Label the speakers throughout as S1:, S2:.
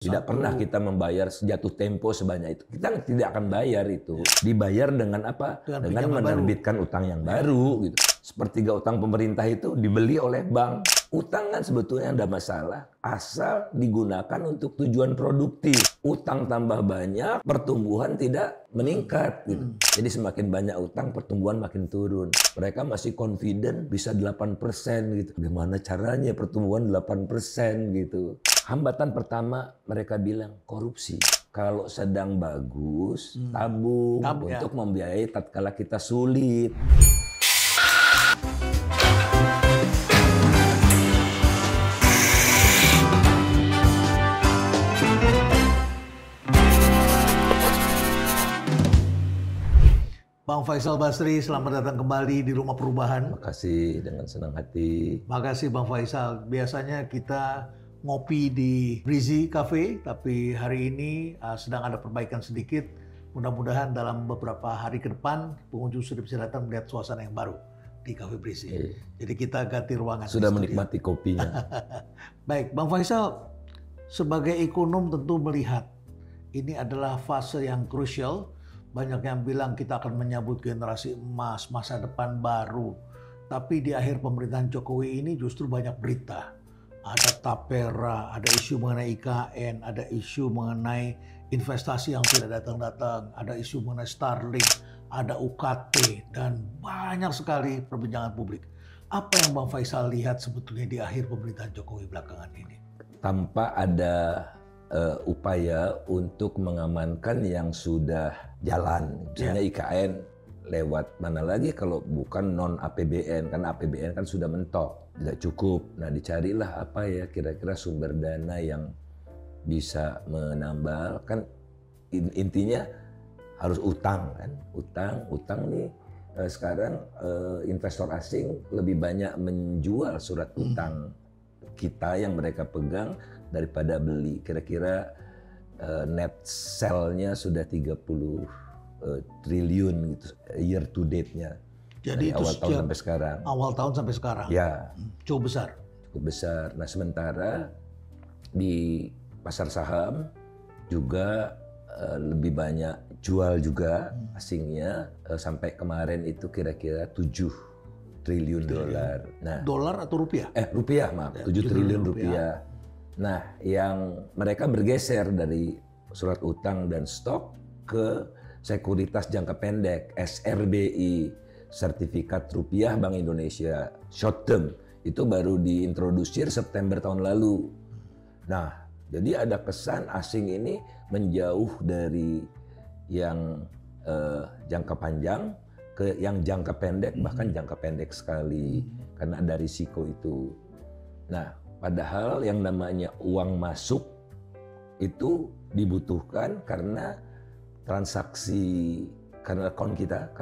S1: Tidak pernah kita membayar jatuh tempo sebanyak itu. Kita tidak akan bayar itu. Dibayar dengan apa? Dengan menerbitkan utang yang baru. Gitu. Sepertiga utang pemerintah itu dibeli oleh bank. Utang kan sebetulnya tidak masalah. Asal digunakan untuk tujuan produktif. Utang tambah banyak, pertumbuhan tidak meningkat. Gitu. Jadi semakin banyak utang, pertumbuhan makin turun. Mereka masih confident bisa 8% gitu. Gimana caranya pertumbuhan 8% gitu. Hambatan pertama mereka bilang korupsi. Kalau sedang bagus, tabung untuk membiayai tatkala kita sulit.
S2: Bang Faisal Basri, selamat datang kembali di Rumah Perubahan.
S1: Terima kasih, dengan senang hati.
S2: Makasih Bang Faisal. Biasanya kita ngopi di Breezy Cafe, tapi hari ini sedang ada perbaikan sedikit. Mudah-mudahan dalam beberapa hari ke depan pengunjung sudah bisa datang melihat suasana yang baru di Cafe Breezy. Jadi kita ganti ruangan.
S1: Sudah menikmati kopinya.
S2: Baik, Bang Faisal, sebagai ekonom tentu melihat ini adalah fase yang krusial. Banyak yang bilang kita akan menyambut generasi emas, masa depan baru. Tapi di akhir pemerintahan Jokowi ini justru banyak berita. Ada tapera, ada isu mengenai IKN, ada isu mengenai investasi yang tidak datang-datang, ada isu mengenai Starlink, ada UKT, dan banyak sekali perbincangan publik. Apa yang Bang Faisal lihat sebetulnya di akhir pemerintahan Jokowi belakangan ini?
S1: Tanpa ada upaya untuk mengamankan yang sudah jalan. Misalnya IKN lewat mana lagi kalau bukan non APBN, karena APBN kan sudah mentok, tidak cukup. Nah dicarilah apa ya kira-kira sumber dana yang bisa menambal, kan intinya harus utang kan, utang nih sekarang investor asing lebih banyak menjual surat utang kita yang mereka pegang daripada beli. Kira-kira net sell-nya sudah 30 triliun gitu year to date-nya.
S2: Jadi
S1: dari awal tahun sampai sekarang.
S2: Awal tahun sampai sekarang.
S1: Ya.
S2: Cukup besar.
S1: Cukup besar. Nah, sementara di pasar saham juga lebih banyak jual juga asingnya, sampai kemarin itu kira-kira 7 triliun dolar. Nah,
S2: dolar atau rupiah?
S1: Rupiah, maaf. 7 triliun rupiah. Nah, yang mereka bergeser dari surat utang dan stok ke sekuritas jangka pendek, SRBI, Sertifikat Rupiah Bank Indonesia, short term. Itu baru diintrodusir September tahun lalu. Nah, jadi ada kesan asing ini menjauh dari yang jangka panjang ke yang jangka pendek, bahkan jangka pendek sekali, karena ada risiko itu. Nah, padahal yang namanya uang masuk itu dibutuhkan karena transaksi, karena akun kita,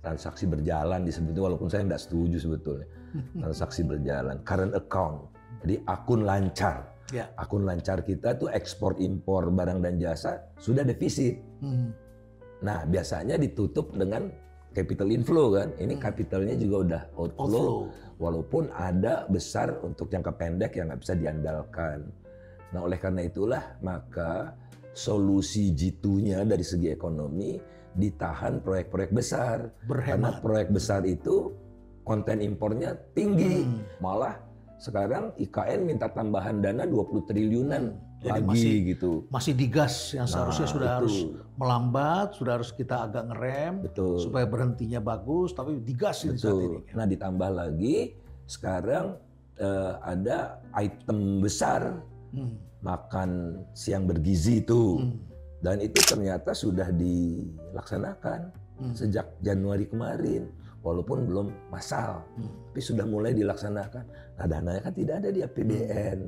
S1: transaksi berjalan disebutnya, walaupun saya tidak setuju sebetulnya. Transaksi berjalan, current account, jadi akun lancar. Ya. Akun lancar kita tuh ekspor impor barang dan jasa sudah defisit. Nah, biasanya ditutup dengan capital inflow kan. Ini capitalnya juga udah outflow. Walaupun ada besar untuk jangka pendek yang nggak bisa diandalkan. Nah, oleh karena itulah maka solusi jitu-nya dari segi ekonomi ditahan proyek-proyek besar. Karena proyek besar itu konten impornya tinggi. Malah sekarang IKN minta tambahan dana 20 triliunan. Jadi lagi
S2: masih digas yang seharusnya sudah harus melambat, sudah harus kita agak ngerem supaya berhentinya bagus, tapi digas ini saat ini.
S1: Nah, ditambah lagi sekarang ada item besar makan siang bergizi itu, dan itu ternyata sudah dilaksanakan sejak Januari kemarin, walaupun belum massal, tapi sudah mulai dilaksanakan. Nah, dananya kan tidak ada di APBN.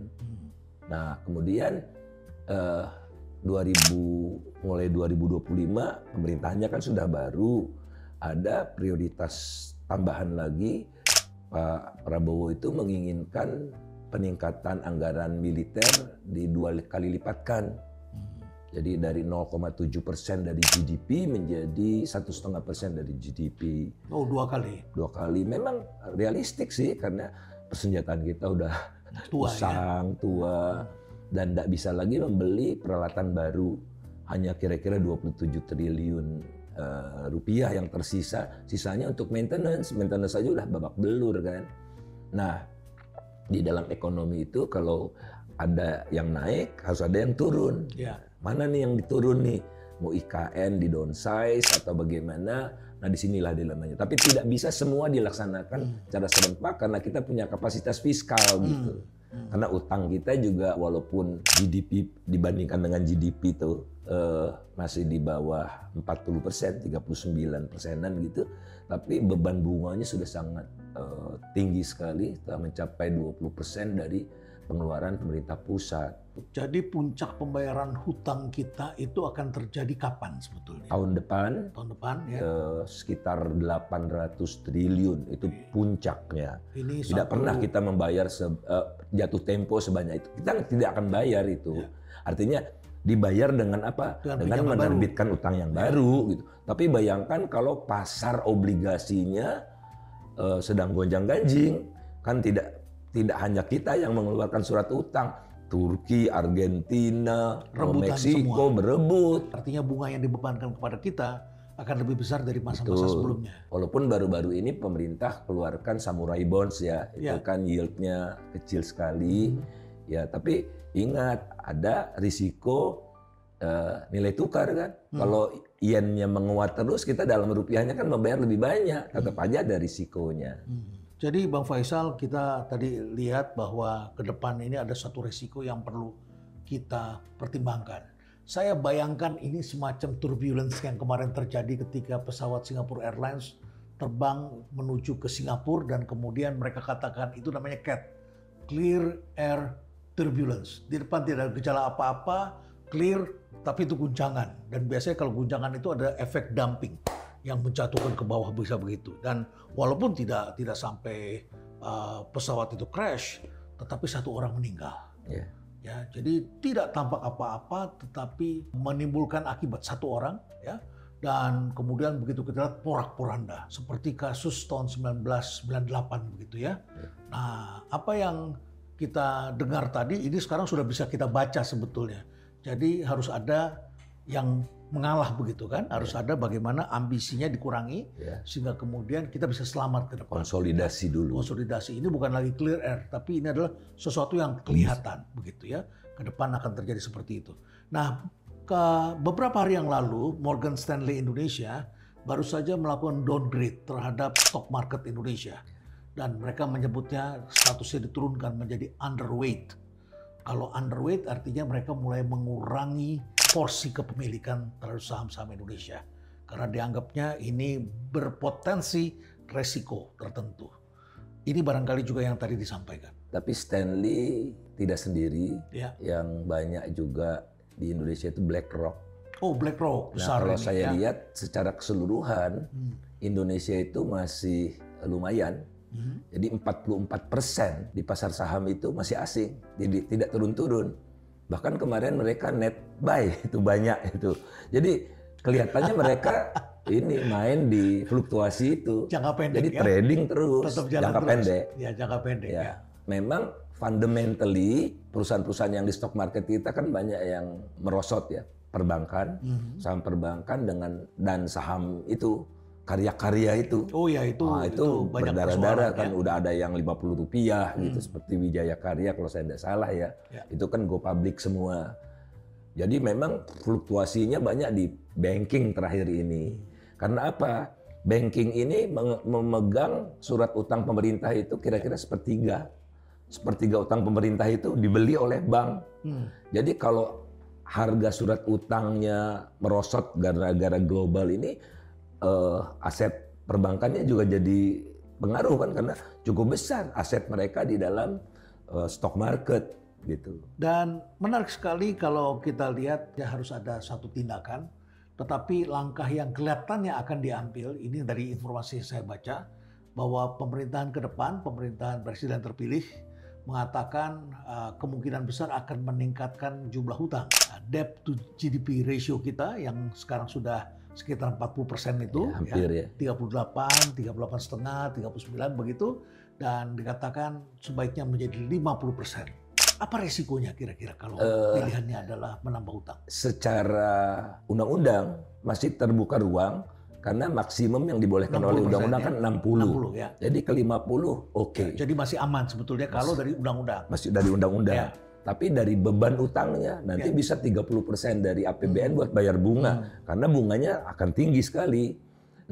S1: Nah, kemudian mulai 2025 pemerintahnya kan sudah baru ada prioritas tambahan lagi. Pak Prabowo itu menginginkan peningkatan anggaran militer di 2 kali lipatkan. Jadi dari 0,7% dari GDP menjadi 1,5% dari GDP.
S2: Oh, 2 kali?
S1: 2 kali. Memang realistik sih karena persenjataan kita udah tua. dan tidak bisa lagi membeli peralatan baru. Hanya kira-kira 27 triliun rupiah yang tersisa, sisanya untuk maintenance saja udah babak belur kan. Nah, di dalam ekonomi itu kalau ada yang naik harus ada yang turun.
S2: Ya.
S1: Mana nih yang diturun nih? Mau IKN di downsize atau bagaimana? Nah, disinilah dilemanya. Tapi tidak bisa semua dilaksanakan secara serempak karena kita punya kapasitas fiskal gitu. Karena utang kita juga walaupun GDP dibandingkan dengan GDP itu masih di bawah 40%, 39%-an gitu. Tapi beban bunganya sudah sangat tinggi sekali, telah mencapai 20% dari pengeluaran pemerintah pusat.
S2: Jadi puncak pembayaran hutang kita itu akan terjadi kapan sebetulnya?
S1: Tahun depan
S2: ya.
S1: Sekitar 800 triliun itu puncaknya.
S2: Ini
S1: tidak pernah kita membayar jatuh tempo sebanyak itu. Kita tidak akan bayar itu. Ya. Artinya dibayar dengan apa? Dengan menerbitkan utang yang baru gitu. Tapi bayangkan kalau pasar obligasinya sedang gonjang-ganjing, kan tidak hanya kita yang mengeluarkan surat utang, Turki, Argentina, Meksiko berebut.
S2: Artinya bunga yang dibebankan kepada kita akan lebih besar dari masa-masa sebelumnya.
S1: Walaupun baru-baru ini pemerintah keluarkan samurai bonds ya, itu kan yieldnya kecil sekali, ya. Tapi ingat ada risiko nilai tukar kan. Kalau yennya menguat terus, kita dalam rupiahnya kan membayar lebih banyak, tetap aja ada risikonya.
S2: Jadi Bang Faisal, kita tadi lihat bahwa ke depan ini ada satu risiko yang perlu kita pertimbangkan. Saya bayangkan ini semacam turbulence yang kemarin terjadi ketika pesawat Singapore Airlines terbang menuju ke Singapura dan kemudian mereka katakan itu namanya CAT, Clear Air Turbulence. Di depan tidak ada gejala apa-apa, clear, tapi itu guncangan. Dan biasanya kalau guncangan itu ada efek dumping yang menjatuhkan ke bawah bisa begitu. Dan walaupun tidak sampai pesawat itu crash, tetapi satu orang meninggal.
S1: Yeah.
S2: Ya, jadi tidak tampak apa-apa, tetapi menimbulkan akibat satu orang. Ya, dan kemudian begitu kita lihat porak-poranda, seperti kasus tahun 1998 begitu ya. Nah, apa yang kita dengar tadi ini sekarang sudah bisa kita baca sebetulnya. Jadi harus ada yang mengalah begitu kan, harus ada bagaimana ambisinya dikurangi sehingga kemudian kita bisa selamat ke depan.
S1: Konsolidasi dulu.
S2: Konsolidasi ini bukan lagi clear air, tapi ini adalah sesuatu yang kelihatan begitu ya. Ke depan akan terjadi seperti itu. Nah, beberapa hari yang lalu Morgan Stanley Indonesia baru saja melakukan downgrade terhadap stock market Indonesia dan mereka menyebutnya statusnya diturunkan menjadi underweight. Kalau underweight artinya mereka mulai mengurangi porsi kepemilikan terhadap saham-saham Indonesia karena dianggapnya ini berpotensi resiko tertentu. Ini barangkali juga yang tadi disampaikan.
S1: Tapi Stanley tidak sendiri, yang banyak juga di Indonesia itu BlackRock.
S2: Oh, BlackRock besar.
S1: Nah, kalau saya lihat secara keseluruhan Indonesia itu masih lumayan. Jadi 44% di pasar saham itu masih asing, jadi tidak turun-turun. Bahkan kemarin mereka net buy itu banyak itu. Jadi kelihatannya mereka ini main di fluktuasi itu.
S2: Jangka pendek.
S1: Jadi trading terus. Jangka pendek.
S2: Ya, jangka pendek ya.
S1: Memang fundamentally perusahaan-perusahaan yang di stock market kita kan banyak yang merosot ya. Perbankan, saham perbankan dan saham itu karya-karya itu.
S2: Oh ya itu banyak
S1: berdarah-darah kan udah ada yang Rp50 gitu seperti Wijaya Karya kalau saya tidak salah ya. Itu kan go public semua. Jadi memang fluktuasinya banyak di banking terakhir ini. Karena apa? Banking ini memegang surat utang pemerintah itu kira-kira sepertiga. Sepertiga utang pemerintah itu dibeli oleh bank. Jadi kalau harga surat utangnya merosot gara-gara global ini, aset perbankannya juga jadi pengaruh kan karena cukup besar aset mereka di dalam stock market gitu.
S2: Dan menarik sekali kalau kita lihat ya harus ada satu tindakan, tetapi langkah yang kelihatannya akan diambil ini dari informasi yang saya baca bahwa pemerintahan ke depan, pemerintahan presiden terpilih mengatakan kemungkinan besar akan meningkatkan jumlah hutang. Debt to GDP ratio kita yang sekarang sudah sekitar 40% itu,
S1: ya, hampir ya.
S2: 38,5, 39 begitu, dan dikatakan sebaiknya menjadi 50%. Apa resikonya kira-kira kalau pilihannya adalah menambah utang?
S1: Secara undang-undang masih terbuka ruang karena maksimum yang dibolehkan oleh undang-undang kan 60.
S2: 60 ya.
S1: Jadi ke 50 oke.
S2: Jadi masih aman sebetulnya kalau dari undang-undang.
S1: Masih dari undang-undang.
S2: Ya.
S1: Tapi dari beban utangnya nanti bisa 30% dari APBN buat bayar bunga. Karena bunganya akan tinggi sekali.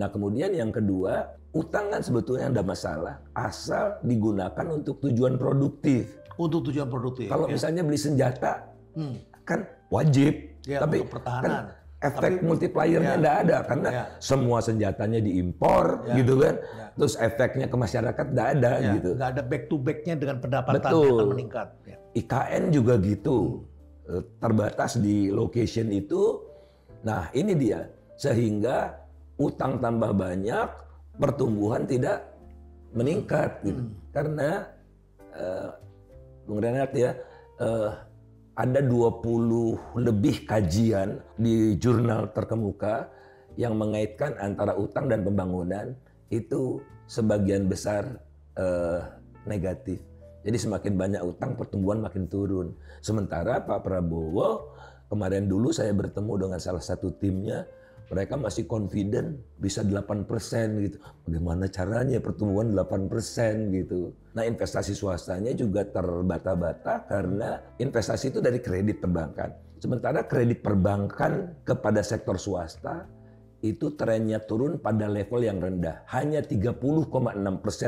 S1: Nah kemudian yang kedua, utang kan sebetulnya ada masalah. Asal digunakan untuk tujuan produktif.
S2: Untuk tujuan produktif.
S1: Kalau misalnya beli senjata, kan wajib.
S2: Ya,
S1: tapi
S2: untuk pertahanan.
S1: Kan efek multipliernya enggak ada karena semua senjatanya diimpor gitu kan. Terus efeknya ke masyarakat enggak ada gitu.
S2: Enggak ada back to back-nya dengan pendapatan yang akan meningkat.
S1: IKN juga gitu. Terbatas di location itu. Nah, ini dia. Sehingga utang tambah banyak, pertumbuhan tidak meningkat gitu. Karena Bung Renat ya, ada 20 lebih kajian di jurnal terkemuka yang mengaitkan antara utang dan pembangunan itu sebagian besar negatif. Jadi semakin banyak utang, pertumbuhan makin turun. Sementara Pak Prabowo, kemarin dulu saya bertemu dengan salah satu timnya, mereka masih confident bisa 8% gitu. Bagaimana caranya pertumbuhan 8% gitu. Nah investasi swastanya juga terbata-bata karena investasi itu dari kredit perbankan. Sementara kredit perbankan kepada sektor swasta itu trennya turun pada level yang rendah. Hanya 30,6%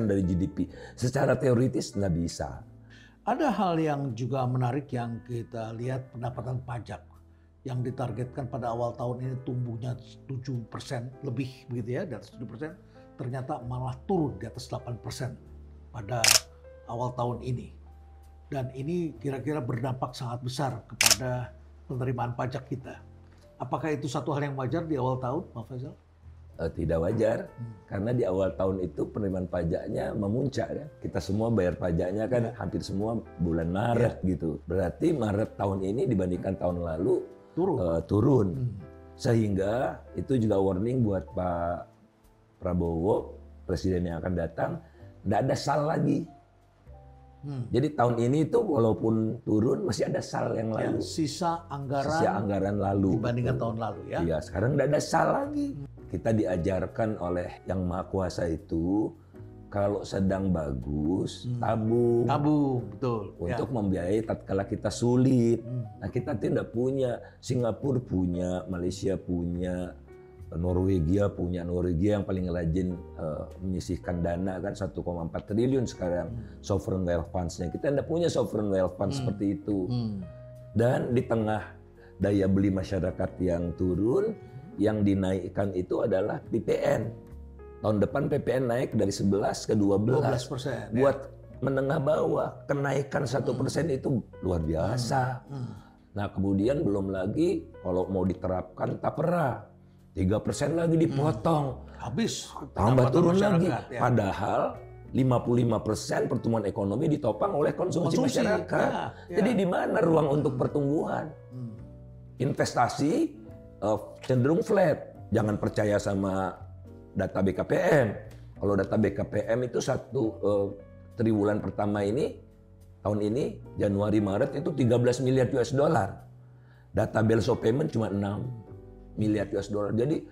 S1: dari GDP. Secara teoritis nggak bisa.
S2: Ada hal yang juga menarik yang kita lihat pendapatan pajak. Yang ditargetkan pada awal tahun ini tumbuhnya 7% lebih begitu ya, di atas 7%, ternyata malah turun di atas 8% pada awal tahun ini. Dan ini kira-kira berdampak sangat besar kepada penerimaan pajak kita. Apakah itu satu hal yang wajar di awal tahun, Pak Faisal?
S1: Tidak wajar, karena di awal tahun itu penerimaan pajaknya memuncak kan. Kita semua bayar pajaknya kan hampir semua bulan Maret gitu. Berarti Maret tahun ini dibandingkan tahun lalu turun. Sehingga itu juga warning buat Pak Prabowo, presiden yang akan datang, tidak ada sal lagi. Jadi tahun ini itu walaupun turun masih ada sal yang lalu.
S2: Sisa
S1: anggaran lalu.
S2: Dibandingkan tahun lalu ya.
S1: Iya, sekarang tidak ada sal lagi. Kita diajarkan oleh Yang Maha Kuasa itu kalau sedang bagus, tabung.
S2: Tabung, betul.
S1: Untuk membiayai tatkala kita sulit. Nah kita tidak punya, Singapura punya, Malaysia punya, Norwegia punya. Norwegia yang paling rajin menyisihkan dana kan 1,4 triliun sekarang sovereign wealth funds-nya. Kita tidak punya sovereign wealth fund seperti itu. Dan di tengah daya beli masyarakat yang turun, yang dinaikkan itu adalah PPN. Tahun depan PPN naik dari 11 ke 12%. Buat menengah bawah, kenaikan 1% itu luar biasa. Nah kemudian belum lagi kalau mau diterapkan tapera, 3% lagi dipotong.
S2: Habis.
S1: Tambah turun lagi. Padahal 55% pertumbuhan ekonomi ditopang oleh konsumsi masyarakat. Jadi di mana ruang untuk pertumbuhan? Investasi cenderung flat. Jangan percaya sama data BKPM. Kalau data BKPM itu triwulan pertama ini, tahun ini, Januari Maret itu 13 miliar US dollar. Data bills of payment cuma 6 miliar US dollar. Jadi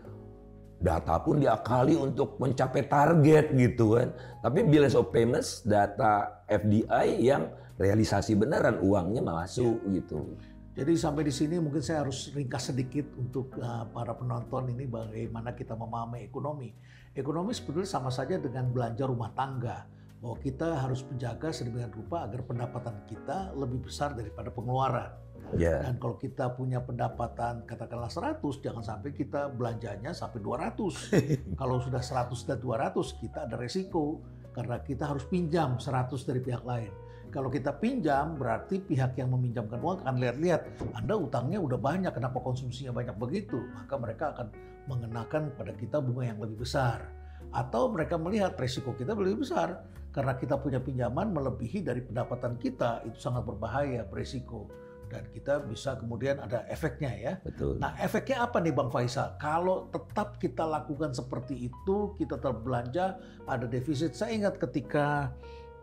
S1: data pun diakali untuk mencapai target gitu kan. Tapi bills of payments data FDI yang realisasi beneran uangnya masuk gitu.
S2: Jadi sampai di sini mungkin saya harus ringkas sedikit untuk para penonton ini bagaimana kita memahami ekonomi. Ekonomi sebetulnya sama saja dengan belanja rumah tangga. Bahwa kita harus menjaga sedemikian rupa agar pendapatan kita lebih besar daripada pengeluaran. Dan kalau kita punya pendapatan katakanlah 100, jangan sampai kita belanjanya sampai 200. Kalau sudah 100 dan 200 kita ada resiko karena kita harus pinjam 100 dari pihak lain. Kalau kita pinjam, berarti pihak yang meminjamkan uang akan lihat-lihat, Anda utangnya udah banyak, kenapa konsumsinya banyak begitu? Maka mereka akan mengenakan pada kita bunga yang lebih besar. Atau mereka melihat resiko kita lebih besar, karena kita punya pinjaman melebihi dari pendapatan kita, itu sangat berbahaya, beresiko. Dan kita bisa kemudian ada efeknya ya.
S1: Betul.
S2: Nah efeknya apa nih Bang Faisal? Kalau tetap kita lakukan seperti itu, kita terbelanja, ada defisit. Saya ingat ketika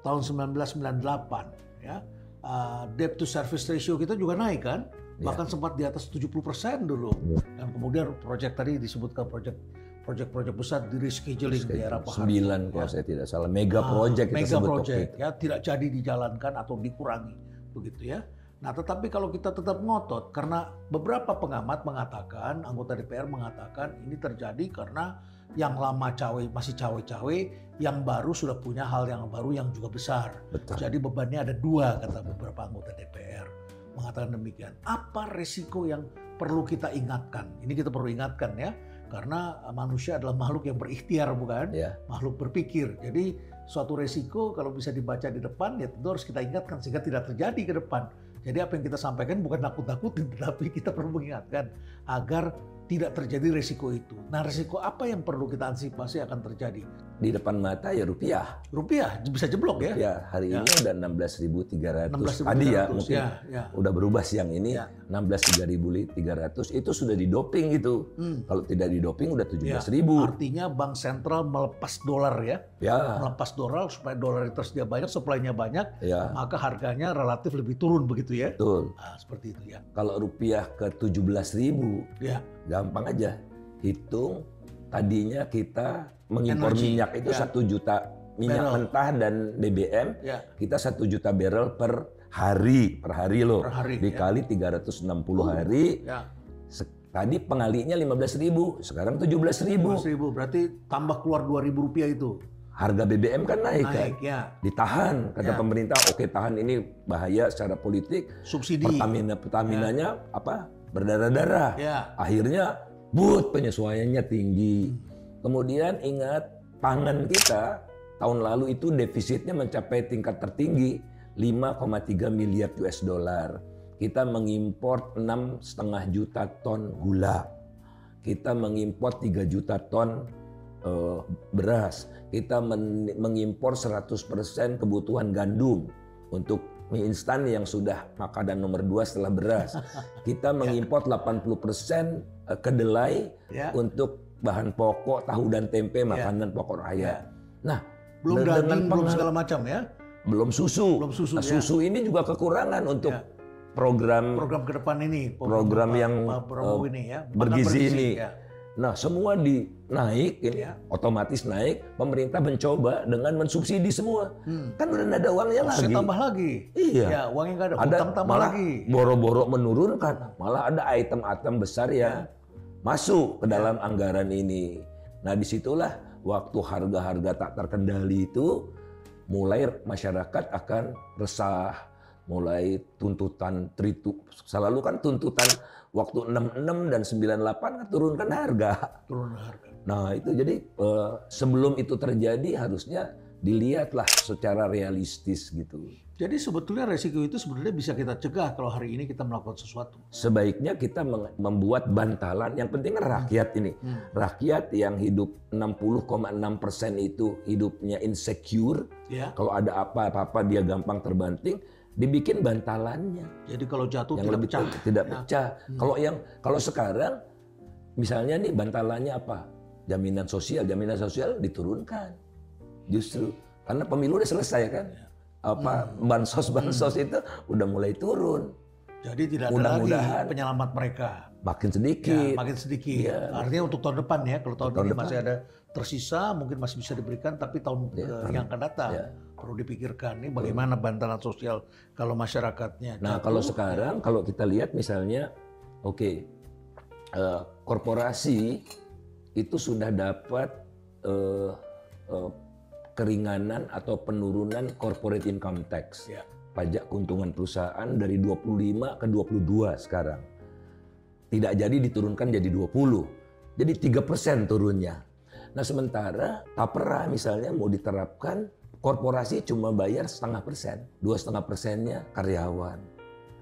S2: tahun 1998 ya, debt to service ratio kita juga naik kan, bahkan sempat di atas 70% dulu. Dan kemudian proyek tadi disebutkan proyek besar di rescheduling di era Pak Harto.
S1: 9 kalau saya tidak salah, mega project kita
S2: mega
S1: sebut
S2: project ya, tidak jadi dijalankan atau dikurangi begitu ya. Nah, tetapi kalau kita tetap ngotot, karena beberapa pengamat mengatakan, anggota DPR mengatakan ini terjadi karena yang lama masih cawe-cawe, yang baru sudah punya hal yang baru yang juga besar.
S1: Betul.
S2: Jadi bebannya ada 2, kata beberapa anggota DPR mengatakan demikian. Apa resiko yang perlu kita ingatkan? Ini kita perlu ingatkan ya, karena manusia adalah makhluk yang berikhtiar, bukan? Makhluk berpikir. Jadi suatu resiko kalau bisa dibaca di depan, ya tentu harus kita ingatkan sehingga tidak terjadi ke depan. Jadi apa yang kita sampaikan bukan nakut-nakutin, tetapi kita perlu mengingatkan agar tidak terjadi resiko itu. Nah, resiko apa yang perlu kita antisipasi akan terjadi?
S1: Di depan mata ya rupiah.
S2: Rupiah bisa jeblok ya?
S1: Ya, hari ini udah 16.300. Tadi ya mungkin udah berubah siang ini 16.300. Itu sudah didoping itu. Kalau tidak didoping udah 17.000.
S2: Artinya bank sentral melepas dolar ya? Melepas dolar supaya dolar itu tersedia banyak, supply-nya banyak, maka harganya relatif lebih turun begitu ya?
S1: Betul.
S2: Nah, seperti itu ya.
S1: Kalau rupiah ke 17.000, gampang aja. Hitung tadinya kita mengimpor minyak itu 1 juta minyak mentah dan BBM, kita 1 juta barrel per hari loh. Dikali 360 hari. Tadi pengalinya 15.000, sekarang 17.000.
S2: Berarti tambah keluar 2.000 rupiah itu.
S1: Harga BBM kan naik kan? Ditahan, kata pemerintah, oke tahan, ini bahaya secara politik.
S2: Subsidi.
S1: Pertaminanya berdarah-darah. Akhirnya penyesuaiannya tinggi. Kemudian ingat, pangan kita tahun lalu itu defisitnya mencapai tingkat tertinggi 5,3 miliar US dollar. Kita mengimpor 6,5 juta ton gula. Kita mengimpor 3 juta ton beras. Kita mengimpor 100% kebutuhan gandum untuk mie instan yang sudah makanan nomor 2 setelah beras. Kita mengimpor 80% kedelai untuk bahan pokok, tahu dan tempe, makanan pokok rakyat. Nah,
S2: belum daging, belum segala macam ya.
S1: Belum susu. Nah, susu ini juga kekurangan untuk program
S2: ke depan ini.
S1: Program yang bergizi ini. Nah, semua naik ini otomatis naik. Pemerintah mencoba dengan mensubsidi semua. Kan udah ada uangnya lagi.
S2: Tambah lagi.
S1: Iya.
S2: Uangnya nggak ada. Hutang tambah lagi.
S1: Boro-boro menurunkan. Malah ada item-item besar yang masuk ke dalam anggaran ini. Nah, disitulah waktu harga-harga tak terkendali itu mulai masyarakat akan resah, mulai tuntutan selalu kan tuntutan waktu 66 dan 98 kan turunkan harga. Nah, itu jadi sebelum itu terjadi harusnya dilihatlah secara realistis gitu.
S2: Jadi sebetulnya resiko itu sebenarnya bisa kita cegah kalau hari ini kita melakukan sesuatu.
S1: Sebaiknya kita membuat bantalan. Yang penting rakyat ini. Rakyat yang hidup 60,6% itu hidupnya insecure. Kalau ada apa-apa dia gampang terbanting. Dibikin bantalannya.
S2: Jadi kalau jatuh
S1: yang lebih tidak pecah. Kalau sekarang misalnya nih bantalannya apa? Jaminan sosial diturunkan. Justru karena pemilu udah selesai kan. Bansos itu udah mulai turun.
S2: Jadi tidak ada lagi penyelamat mereka.
S1: Makin sedikit.
S2: Artinya untuk tahun depan ya, kalau tahun ini masih ada tersisa, mungkin masih bisa diberikan, tapi tahun yang akan datang perlu dipikirkan nih bagaimana bantalan sosial kalau masyarakatnya.
S1: Nah, kalau sekarang kalau kita lihat misalnya, korporasi itu sudah dapat keringanan atau penurunan corporate income tax. Pajak keuntungan perusahaan dari 25 ke 22 sekarang. Tidak jadi diturunkan jadi 20. Jadi 3% turunnya. Nah, sementara Tapera misalnya mau diterapkan, korporasi cuma bayar 0,5%. 2,5%-nya karyawan.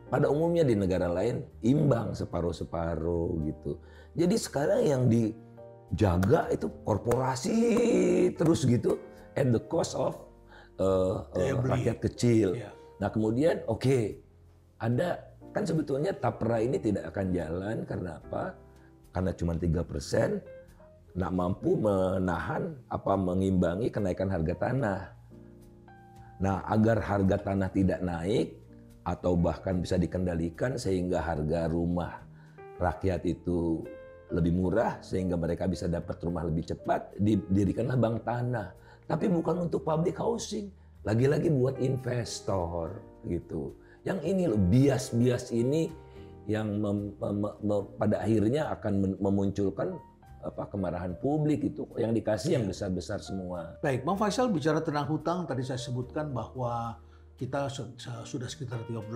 S1: Pada umumnya di negara lain imbang separuh-separuh gitu. Jadi sekarang yang dijaga itu korporasi terus gitu. At the cost of rakyat kecil. Nah, kemudian ada kan sebetulnya Tapera ini tidak akan jalan karena apa? Karena cuma 3%, nggak mampu menahan mengimbangi kenaikan harga tanah. Nah, agar harga tanah tidak naik, atau bahkan bisa dikendalikan sehingga harga rumah rakyat itu lebih murah sehingga mereka bisa dapat rumah lebih cepat, didirikanlah bank tanah. Tapi bukan untuk public housing, lagi-lagi buat investor gitu. Yang ini loh, bias-bias ini yang pada akhirnya akan memunculkan kemarahan publik itu yang dikasih yang besar-besar semua.
S2: Baik, Bang Faisal bicara tentang hutang, tadi saya sebutkan bahwa kita sudah sekitar 38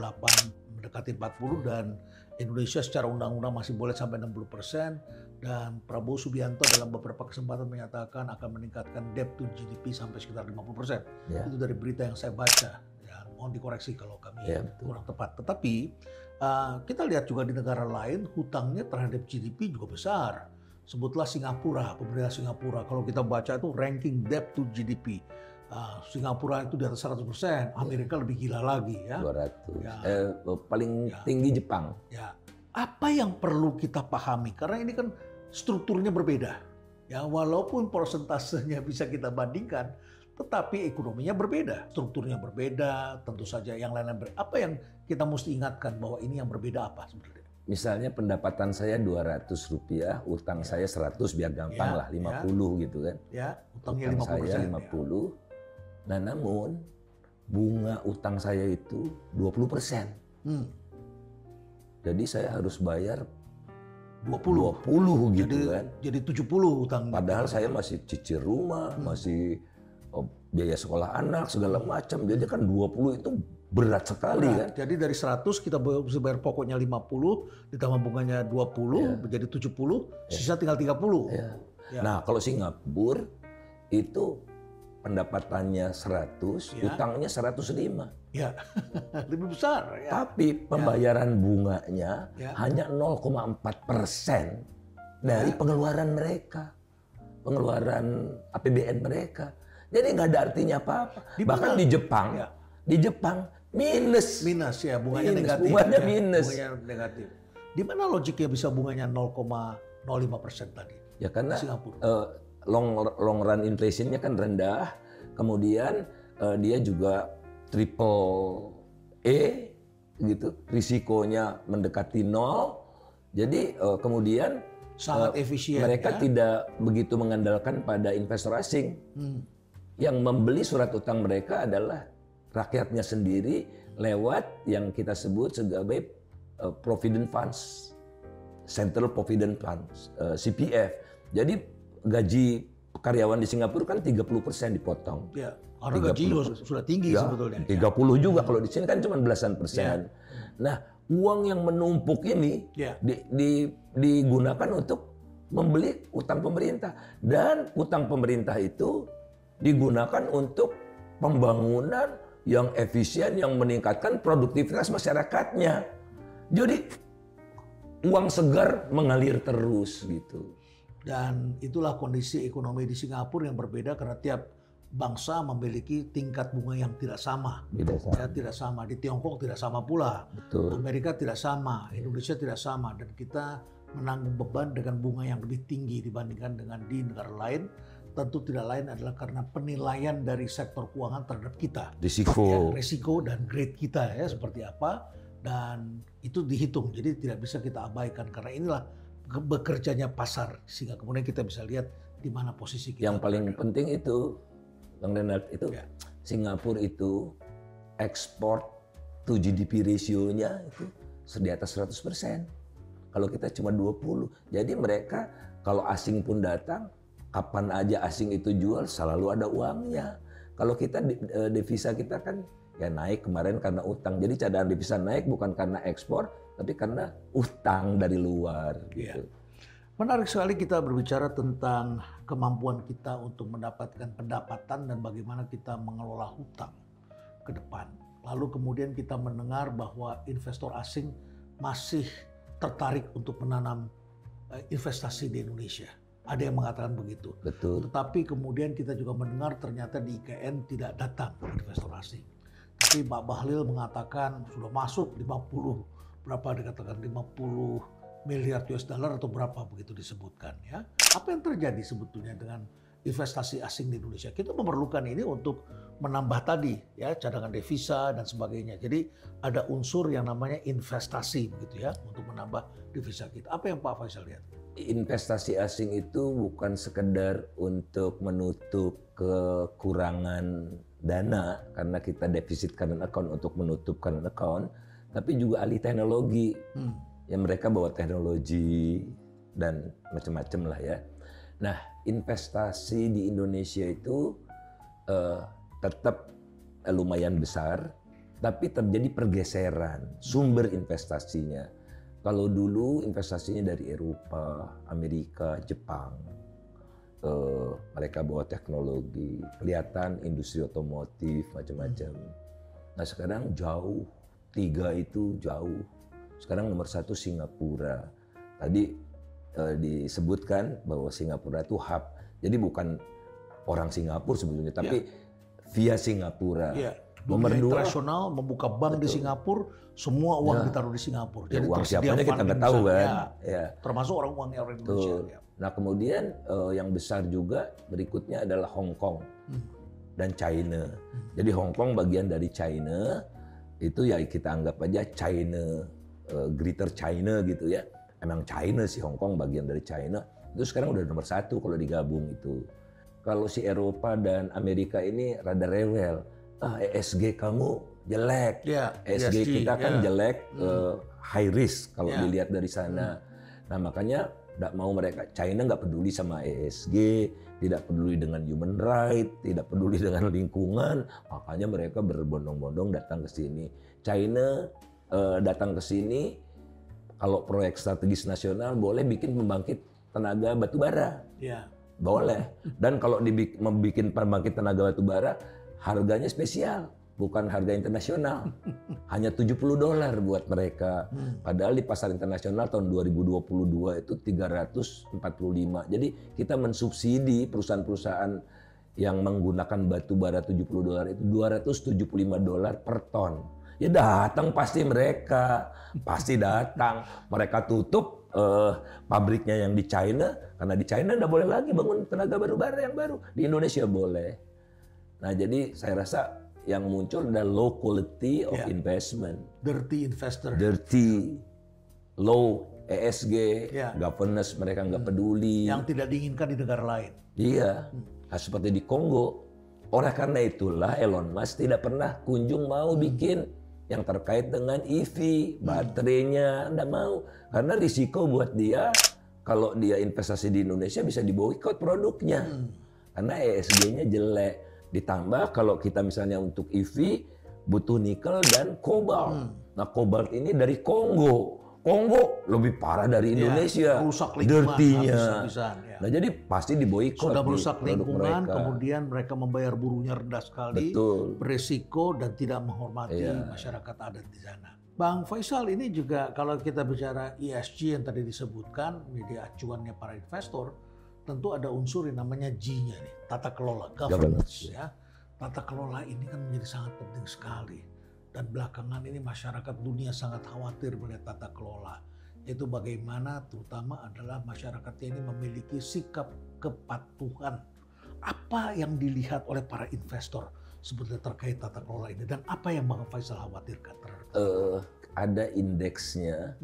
S2: mendekati 40 dan Indonesia secara undang-undang masih boleh sampai 60% dan Prabowo Subianto dalam beberapa kesempatan menyatakan akan meningkatkan debt to GDP sampai sekitar 50%. Ya. Itu dari berita yang saya baca. Ya, mohon dikoreksi kalau kami kurang tepat. Tetapi kita lihat juga di negara lain hutangnya terhadap GDP juga besar. Sebutlah Singapura, pemerintah Singapura. Kalau kita baca itu ranking debt to GDP. Singapura itu di atas 100%, Amerika lebih gila lagi ya.
S1: 200. Ya. Paling tinggi Jepang.
S2: Ya. Apa yang perlu kita pahami? Karena ini kan strukturnya berbeda. Ya, walaupun persentasenya bisa kita bandingkan, tetapi ekonominya berbeda, strukturnya berbeda, tentu saja yang lain-lain berbeda. Apa yang kita mesti ingatkan bahwa ini yang berbeda apa sebenarnya?
S1: Misalnya pendapatan saya Rp200, utang saya 100 biar gampang lah, 50 gitu kan.
S2: Ya, utangnya
S1: utang
S2: 50%.
S1: Saya 50. Ya. Nah, namun bunga utang saya itu 20%. Jadi saya harus bayar 20 gitu kan.
S2: Jadi 70 utang.
S1: Padahal saya masih cicil rumah, masih biaya sekolah anak segala macam. Jadi kan 20 itu berat sekali kan.
S2: Jadi dari 100 kita bisa bayar pokoknya 50, ditambah bunganya 20 menjadi 70, sisa tinggal 30.
S1: Ya. Nah, kalau Singapura itu pendapatannya 100, utangnya 105.
S2: Ya, lebih besar. Ya.
S1: Tapi pembayaran bunganya hanya 0,4% dari pengeluaran mereka, pengeluaran APBN mereka. Jadi nggak ada artinya apa-apa. Bahkan di Jepang minus
S2: ya, bunganya negatif.
S1: Bunganya minus.
S2: Bunganya negatif. Di mana logiknya bisa bunganya 0,05% tadi?
S1: Ya karena long run inflation-nya kan rendah, kemudian dia juga triple E gitu, risikonya mendekati 0. Jadi kemudian
S2: sangat efisien.
S1: Mereka tidak begitu mengandalkan pada investor asing. Yang membeli surat utang mereka adalah rakyatnya sendiri lewat yang kita sebut sebagai Provident Funds, Central Provident Funds, CPF. Jadi gaji karyawan di Singapura kan 30% dipotong.
S2: Ya, karena gaji sudah tinggi sebetulnya.
S1: 30 juga, kalau di sini kan cuma belasan persen. Nah, uang yang menumpuk ini digunakan untuk membeli utang pemerintah. Dan utang pemerintah itu digunakan untuk pembangunan yang efisien, yang meningkatkan produktivitas masyarakatnya. Jadi uang segar mengalir terus gitu.
S2: Dan itulah kondisi ekonomi di Singapura yang berbeda karena tiap bangsa memiliki tingkat bunga yang tidak sama. Tidak sama. Di Tiongkok tidak sama pula.
S1: Betul.
S2: Amerika tidak sama, Indonesia tidak sama, dan kita menanggung beban dengan bunga yang lebih tinggi dibandingkan dengan di negara lain. Tentu tidak lain adalah karena penilaian dari sektor keuangan terhadap kita. Risiko dan grade kita ya seperti apa, dan itu dihitung. Jadi tidak bisa kita abaikan karena inilah bekerjanya pasar, sehingga kemudian kita bisa lihat di mana posisi kita.
S1: Yang paling penting itu, Bang Renald, itu Singapura itu ekspor to GDP ratio-nya itu di atas 100%. Kalau kita cuma 20%. Jadi mereka kalau asing pun datang, kapan aja asing itu jual selalu ada uangnya. Kalau kita devisa kita kan ya naik kemarin karena utang. Jadi cadangan devisa naik bukan karena ekspor, tapi karena utang dari luar. Gitu.
S2: Menarik sekali kita berbicara tentang kemampuan kita untuk mendapatkan pendapatan dan bagaimana kita mengelola hutang ke depan. Lalu kemudian kita mendengar bahwa investor asing masih tertarik untuk menanam investasi di Indonesia. Ada yang mengatakan begitu.
S1: Betul.
S2: Tetapi kemudian kita juga mendengar ternyata di IKN tidak datang investor asing. Tapi Pak Bahlil mengatakan sudah masuk 50 miliar US dollar atau berapa begitu disebutkan ya. Apa yang terjadi sebetulnya dengan investasi asing di Indonesia. Kita memerlukan ini untuk menambah tadi ya cadangan devisa dan sebagainya. Jadi ada unsur yang namanya investasi begitu ya untuk menambah devisa kita. Apa yang Pak Faisal lihat?
S1: Investasi asing itu bukan sekedar untuk menutup kekurangan dana karena kita defisit current account untuk menutup current account, tapi juga alih teknologi. Yang mereka bawa teknologi dan macam-macam lah ya. Nah, investasi di Indonesia itu tetap lumayan besar, tapi terjadi pergeseran sumber investasinya. Kalau dulu investasinya dari Eropa, Amerika, Jepang, mereka bawa teknologi, kelihatan industri otomotif macam-macam. Nah sekarang jauh, 3 itu jauh. Sekarang nomor 1 Singapura. Tadi disebutkan bahwa Singapura itu hub. Jadi bukan orang Singapura sebetulnya, tapi via Singapura.
S2: Ya.
S1: Nomor 2
S2: internasional membuka bank di Singapura, semua uang ditaruh di Singapura.
S1: Jadi uang siapanya kita nggak tahu kan.
S2: Ya. Termasuk orang Indonesia. Ya.
S1: Nah kemudian yang besar juga berikutnya adalah Hong Kong dan China. Jadi Hong Kong bagian dari China, itu ya kita anggap aja China, Greater China gitu ya. Emang China sih, Hong Kong bagian dari China. Itu sekarang udah nomor 1 kalau digabung itu. Kalau si Eropa dan Amerika ini rada rewel. ESG kamu jelek. ESG kita kan jelek, high risk kalau dilihat dari sana. Nah makanya nggak mau mereka, China nggak peduli sama ESG, tidak peduli dengan human right, tidak peduli dengan lingkungan, makanya mereka berbondong-bondong datang ke sini. China datang ke sini, kalau proyek strategis nasional boleh bikin pembangkit tenaga batubara, boleh. Dan kalau membuat pembangkit tenaga batubara, harganya spesial. Bukan harga internasional, hanya $70 buat mereka. Padahal di pasar internasional tahun 2022 itu 345. Jadi kita mensubsidi perusahaan-perusahaan yang menggunakan batu bara $70 itu $275 per ton. Ya datang pasti mereka, pasti datang. Mereka tutup pabriknya yang di China, karena di China nggak boleh lagi bangun tenaga batubara yang baru. Di Indonesia boleh. Nah jadi saya rasa yang muncul adalah low quality of investment.
S2: Dirty investor.
S1: Dirty, low ESG, governance mereka nggak peduli.
S2: Yang tidak diinginkan di negara lain.
S1: Iya, nah, seperti di Kongo. Oleh karena itulah Elon Musk tidak pernah kunjung mau bikin yang terkait dengan EV, baterainya, nggak mau. Karena risiko buat dia, kalau dia investasi di Indonesia bisa diboikot produknya. Karena ESG-nya jelek. Ditambah kalau kita misalnya untuk EV butuh nikel dan kobalt. Nah kobalt ini dari Kongo. Kongo lebih parah dari Indonesia.
S2: Rusak lingkungan.
S1: Dirtinya. Nah jadi pasti diboikot.
S2: Sudah merusak lingkungan, kemudian mereka membayar buruhnya rendah sekali.
S1: Betul.
S2: Beresiko dan tidak menghormati masyarakat adat di sana. Bang Faisal, ini juga kalau kita bicara ESG yang tadi disebutkan, media acuannya para investor, tentu ada unsur yang namanya G-nya nih, tata kelola, governance ya. Tata kelola ini kan menjadi sangat penting sekali. Dan belakangan ini masyarakat dunia sangat khawatir melihat tata kelola. Yaitu bagaimana terutama adalah masyarakatnya ini memiliki sikap kepatuhan. Apa yang dilihat oleh para investor sebetulnya terkait tata kelola ini dan apa yang Bang Faisal khawatirkan terhadap
S1: ada indeksnya,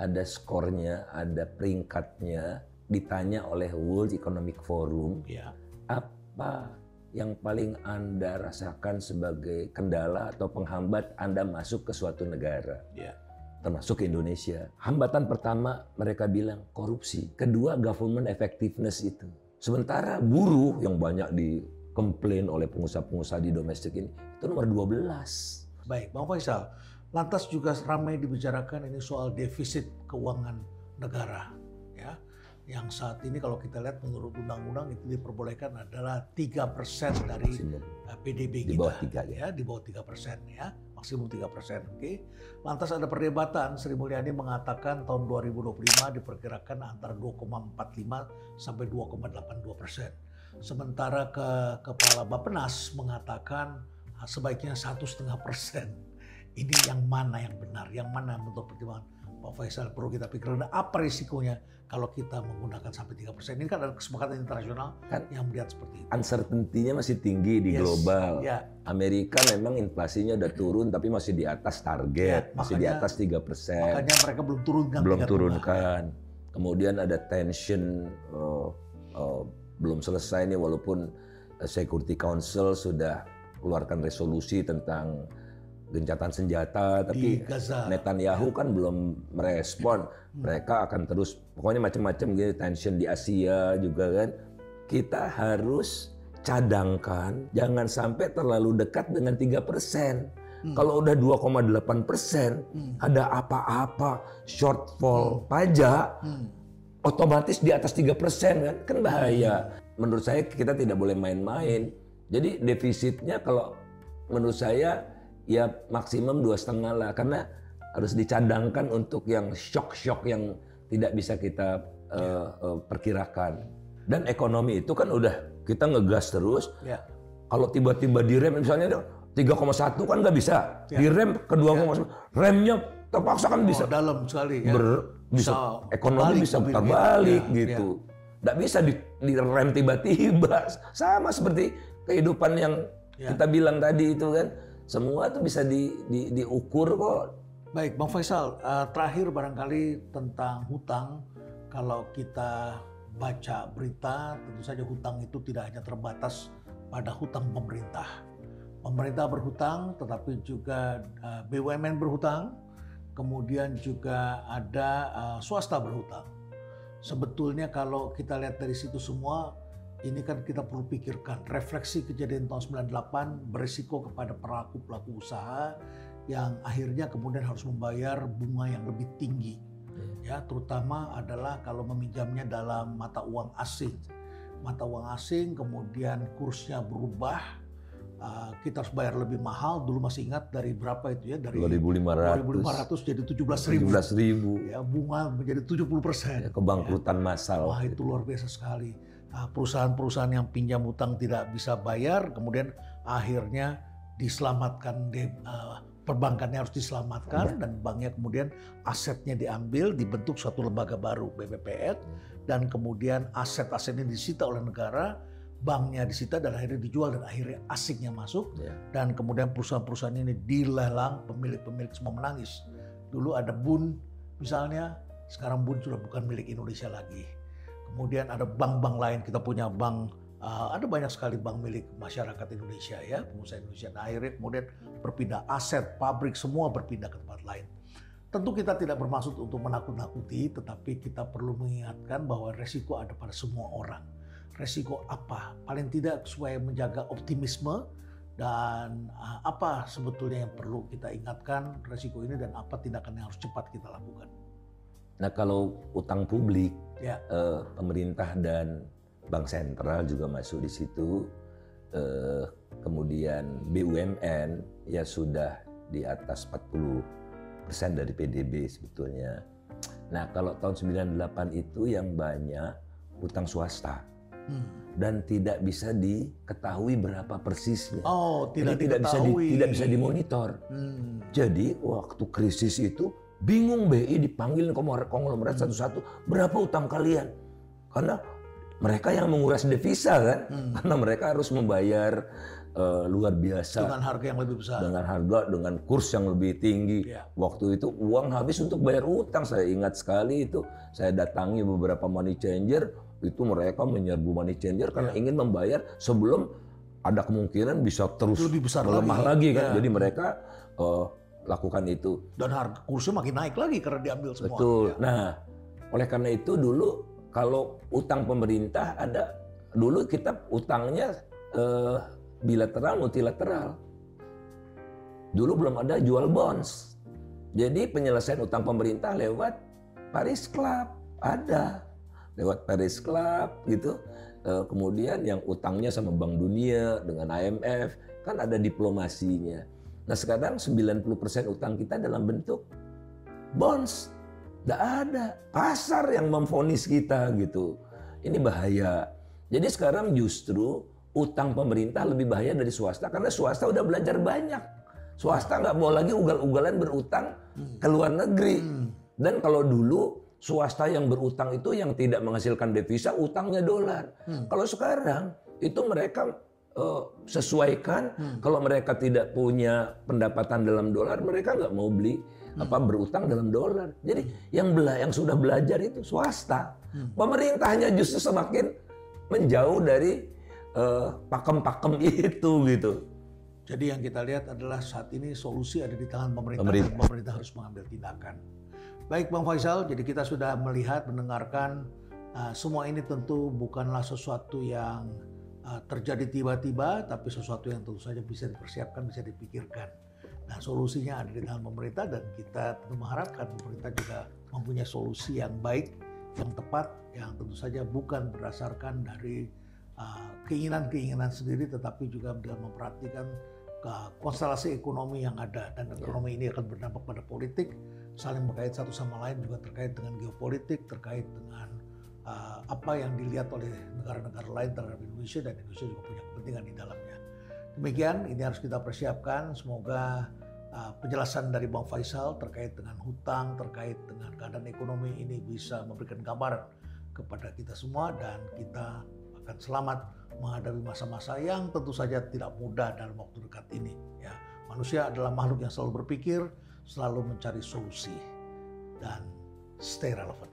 S1: ada skornya, ada peringkatnya. Ditanya oleh World Economic Forum, apa yang paling Anda rasakan sebagai kendala atau penghambat Anda masuk ke suatu negara, termasuk Indonesia. Hambatan pertama mereka bilang korupsi, kedua government effectiveness itu. Sementara buruh yang banyak dikomplain oleh pengusaha-pengusaha di domestik ini, itu nomor 12.
S2: Baik, Bang Faisal, lantas juga ramai dibicarakan ini soal defisit keuangan negara, ya. Yang saat ini kalau kita lihat menurut undang-undang itu diperbolehkan adalah 3% dari PDB kita.
S1: Di bawah 3
S2: ya. Di bawah 3% ya, maksimum 3%. Oke. Lantas ada perdebatan, Sri Mulyani mengatakan tahun 2025 diperkirakan antara 2,45 sampai 2,82%. Sementara Kepala Bappenas mengatakan sebaiknya 1,5%. Ini yang mana yang benar, yang mana menurut pertimbangan Pak Faisal, perlu kita pikirkan apa risikonya kalau kita menggunakan sampai 3%. Ini kan ada kesepakatan internasional
S1: Kan
S2: yang melihat seperti itu.
S1: uncertainty-nya masih tinggi di global.
S2: Ya.
S1: Amerika memang inflasinya udah turun tapi masih di atas target,
S2: Ya,
S1: masih di atas 3%.
S2: Makanya mereka belum turunkan.
S1: Belum
S2: tingkat
S1: turunkan. Kemudian ada tension belum selesai nih, walaupun Security Council sudah keluarkan resolusi tentang gencatan senjata, tapi
S2: di Gaza.
S1: Netanyahu kan belum merespon. Mereka akan terus, pokoknya macam-macam gitu, tension di Asia juga kan. Kita harus cadangkan, jangan sampai terlalu dekat dengan 3%. Kalau udah 2,8%, ada apa-apa shortfall pajak, otomatis di atas 3% kan bahaya. Menurut saya kita tidak boleh main-main. Jadi defisitnya kalau menurut saya ya maksimum 2,5 lah, karena harus dicadangkan untuk yang shock-shock yang tidak bisa kita perkirakan. Dan ekonomi itu kan udah kita ngegas terus.
S2: Ya.
S1: Kalau tiba-tiba direm misalnya 3,1 kan nggak bisa. Direm ke 2,1. Remnya terpaksa kan bisa.
S2: Dalam sekali ya.
S1: Bisa ekonomi bisa putar balik gitu. Nggak bisa direm tiba-tiba. Sama seperti kehidupan yang kita bilang tadi itu kan. Semua tuh bisa diukur kok.
S2: Baik, Bang Faisal, terakhir barangkali tentang hutang. Kalau kita baca berita, tentu saja hutang itu tidak hanya terbatas pada hutang pemerintah. Pemerintah berhutang, tetapi juga BUMN berhutang, kemudian juga ada swasta berhutang. Sebetulnya kalau kita lihat dari situ semua, ini kan kita perlu pikirkan refleksi kejadian tahun 98 berisiko kepada pelaku usaha yang akhirnya kemudian harus membayar bunga yang lebih tinggi. Ya, terutama adalah kalau meminjamnya dalam mata uang asing. Mata uang asing kemudian kursnya berubah, kita harus bayar lebih mahal. Dulu masih ingat dari berapa itu ya, dari 2.500 jadi 17.000. Ya, bunga menjadi 70%.
S1: Ya, kebangkrutan massal.
S2: Wah, itu luar biasa sekali. Perusahaan-perusahaan yang pinjam hutang tidak bisa bayar, kemudian akhirnya diselamatkan, perbankannya harus diselamatkan, dan banknya kemudian asetnya diambil, dibentuk suatu lembaga baru BPPN, dan kemudian aset-asetnya disita oleh negara, banknya disita dan akhirnya dijual dan akhirnya asingnya masuk, dan kemudian perusahaan-perusahaan ini dilelang, pemilik-pemilik semua menangis. Dulu ada BUN misalnya, sekarang BUN sudah bukan milik Indonesia lagi. Kemudian ada bank-bank lain, kita punya bank, ada banyak sekali bank milik masyarakat Indonesia ya, pengusaha Indonesia. Nah, akhirnya kemudian berpindah aset, pabrik semua berpindah ke tempat lain. Tentu kita tidak bermaksud untuk menakut-nakuti, tetapi kita perlu mengingatkan bahwa resiko ada pada semua orang. Resiko apa? Paling tidak supaya menjaga optimisme dan apa sebetulnya yang perlu kita ingatkan resiko ini dan apa tindakan yang harus cepat kita lakukan.
S1: Nah, kalau utang publik, pemerintah dan bank sentral juga masuk di situ. Kemudian BUMN ya sudah di atas 40% dari PDB sebetulnya. Nah, kalau tahun 98 itu yang banyak utang swasta. Dan tidak bisa diketahui berapa persisnya.
S2: Oh, tidak
S1: bisa dimonitor. Jadi waktu krisis itu bingung, BI dipanggil konglomerat satu-satu, berapa utang kalian? Karena mereka yang menguras devisa kan, karena mereka harus membayar luar biasa.
S2: Dengan harga yang lebih besar.
S1: Dengan kurs yang lebih tinggi. Waktu itu uang habis untuk bayar utang. Saya ingat sekali itu, saya datangi beberapa money changer, itu mereka menyerbu money changer karena ingin membayar sebelum ada kemungkinan bisa terus
S2: lebih besar
S1: melemah lagi kan. Jadi mereka lakukan itu.
S2: Dan harga kursnya makin naik lagi karena diambil semua.
S1: Betul. Nah, oleh karena itu dulu kalau utang pemerintah dulu kita utangnya bilateral, multilateral. Dulu belum ada jual bonds. Jadi penyelesaian utang pemerintah lewat Paris Club ada. Lewat Paris Club gitu. Kemudian yang utangnya sama Bank Dunia dengan IMF kan ada diplomasinya. Nah, sekarang 90% utang kita dalam bentuk bonds. Nggak ada. Pasar yang memvonis kita gitu. Ini bahaya. Jadi sekarang justru utang pemerintah lebih bahaya dari swasta. Karena swasta udah belajar banyak. Swasta nggak mau lagi ugal-ugalan berutang ke luar negeri. Dan kalau dulu swasta yang berutang itu yang tidak menghasilkan devisa, utangnya dolar. Kalau sekarang itu mereka sesuaikan. Kalau mereka tidak punya pendapatan dalam dolar, mereka nggak mau beli berutang dalam dolar. Jadi yang sudah belajar itu swasta. Pemerintahnya justru semakin menjauh dari pakem-pakem itu gitu.
S2: Jadi yang kita lihat adalah saat ini solusi ada di tangan pemerintah. Dan pemerintah harus mengambil tindakan. Baik Bang Faisal, jadi kita sudah melihat, mendengarkan semua ini tentu bukanlah sesuatu yang terjadi tiba-tiba, tapi sesuatu yang tentu saja bisa dipersiapkan, bisa dipikirkan. Nah, solusinya ada di tangan pemerintah dan kita tentu mengharapkan pemerintah juga mempunyai solusi yang baik, yang tepat, yang tentu saja bukan berdasarkan dari keinginan-keinginan sendiri, tetapi juga dengan memperhatikan konstelasi ekonomi yang ada. Dan ekonomi ini akan berdampak pada politik, saling berkait satu sama lain, juga terkait dengan geopolitik, terkait dengan apa yang dilihat oleh negara-negara lain terhadap Indonesia, dan Indonesia juga punya kepentingan di dalamnya. Demikian, ini harus kita persiapkan. Semoga penjelasan dari Bang Faisal terkait dengan hutang, terkait dengan keadaan ekonomi ini bisa memberikan gambaran kepada kita semua, dan kita akan selamat menghadapi masa-masa yang tentu saja tidak mudah dalam waktu dekat ini. Ya, manusia adalah makhluk yang selalu berpikir, selalu mencari solusi, dan stay relevant.